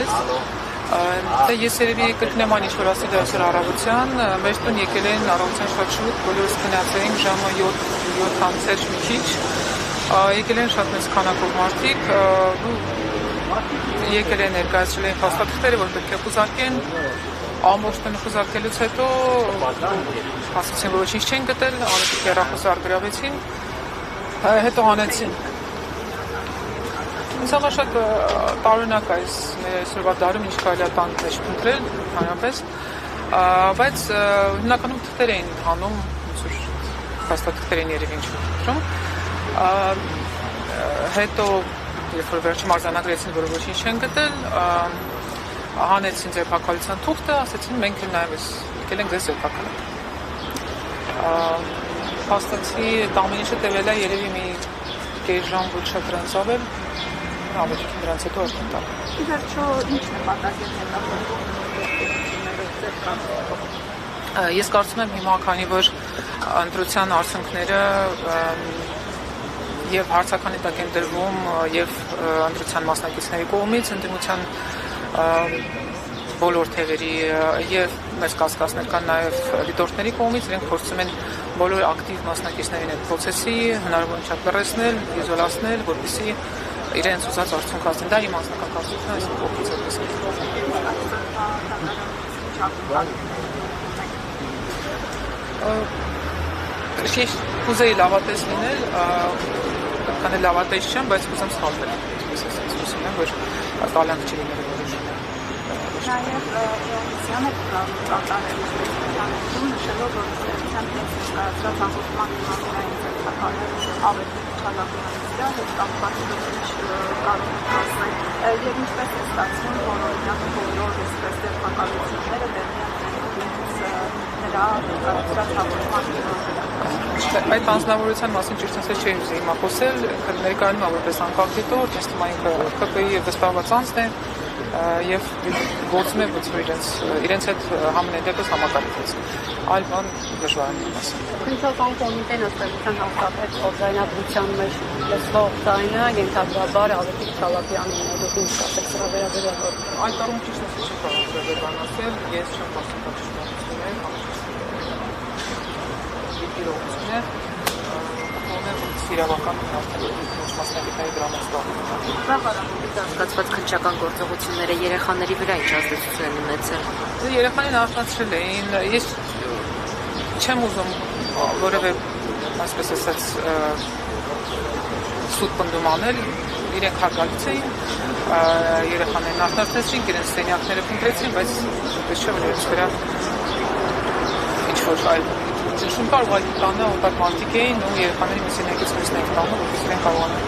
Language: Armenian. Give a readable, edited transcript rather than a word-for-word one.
մեզ։ Ես երևի կրկնեմ այն ինչ-որ ասել այսօր առավոտյան, մեր տուն եկել են առավոտյան շատ շուտ, բոլորս գնացել ժամը 7:30 մի քիչ, եկել են շատ մեծ քանակով մարդիկ, եկել են ներկայացրել են փաստաթղթերը, որ պետք է խուզարկեն, ամբողջ տունը խուզարկելուց հետո ասացին, որ ոչինչ չեն գտել, անընդհատ հեռախոսը գրավեցին, հետո հանեցին։ Ինձ համար շատ տարօրինակ է մեր այսօրվա դարում ինչ կարելի է տան մեջ փնտրել, հանրապես, բայց հիմնականում թղթեր էին հանում, փաստաթղթեր էին երևի ինչ-որ փնտրում, հետո երբ որ վերջում արձանագրեցին, որ ոչինչ չեն գտել, հանեցին ձերբակալության թուղթը, ասացին մենք էլ նաև եկել ենք ձեզ ձերբակալել։ Փաստացի ամեն ինչը տևել է երևի մի կես ժամ ոչ շատ դրանց ավել, ավելի դրանց հետո արդեն տալ։ Ի վերջո ինչ նպատակ է հետապնդում։ Ես կարծում եմ հիմա, քանի որ ընտրության արդյունքները եւ հարցականի տակ են դրվում եւ ընտրության մասնակիցների կողմից ընդդիմության բոլոր թևերի եւ մեծ կասկածներ կան նաեւ դիտորդների կողմից, իրենք փորձում են բոլոր ակտիվ մասնակիցներին այդ process-ի հնարավոր չափ լրացնել, իզոլացնել, որպեսզի իրենց ուզած արդյունք հասնեն։ Դա իմ անձնական կարծիքն է, այս կողմից էս։ Ես կուզեի լավատես լինել, քանի լավատես չեմ, բայց կուզեմ սխալվել։ Ես ասում եմ, որ տալանք չի լինել որոշ։ Նաև Ռոմիսյանը կատարել նշելով, որ ստեղծության հետ ներկայացրած հաղորդման հիմնավորային ձեռքբերումները ավելի չափանցիա հետ կապված ինչ կարող են ասել եւ ինչպես է ստացվում, որ օրինակ բոլոր այսպես ձեռքբերումները դեռ նրա ներկայացրած հաղորդման Այդ անձնավորության մասին ճիշտ ասած չէի ուզի հիմա խոսել, ներկայանում է որպես անկախ դիտորդ, ես թվում է ինքը ԿՊ-ի վստահված անձն է եւ գործում է ոչ որ իրենց հետ համենայն դեպս համակարգված։ Այլ բան դժվար է ասել։ Քննչական կոմիտեն ըստեղության հաստատեց փոխարինադրության մեջ լսվող ձայնը ենթադրաբար Ավետիք Չալապյանն է, դուք ինչ կասեք սրա վերաբերյալ։ Այդ առում ճիշտ ասած չի կարող վերաբերան ասել, ես չեմ մասնակցություն ունեմ, իրողությունը իրավական մասնակիցների դրամաստան։ Բավականին զարգացված քննչական գործողությունները երեխաների վրա ինչ ազդեցություն են ունեցել։ Երեխաներին արթնացրել էին, ես չեմ ուզում որևէ, այսպես ասած, սուտ պնդում անել, իրենք հարգալից էին, երեխաներին արթնացրեցին, իրենց սենյակները փնտրեցին, բայց ես չէ, որ իրենց վրա ինչ-որ այլ Շուն կարող այլ տանը օտար մարդիկ էին ու երեխաների մի սենյակից մյուսն էին տանում, որպես իրեն կարողանան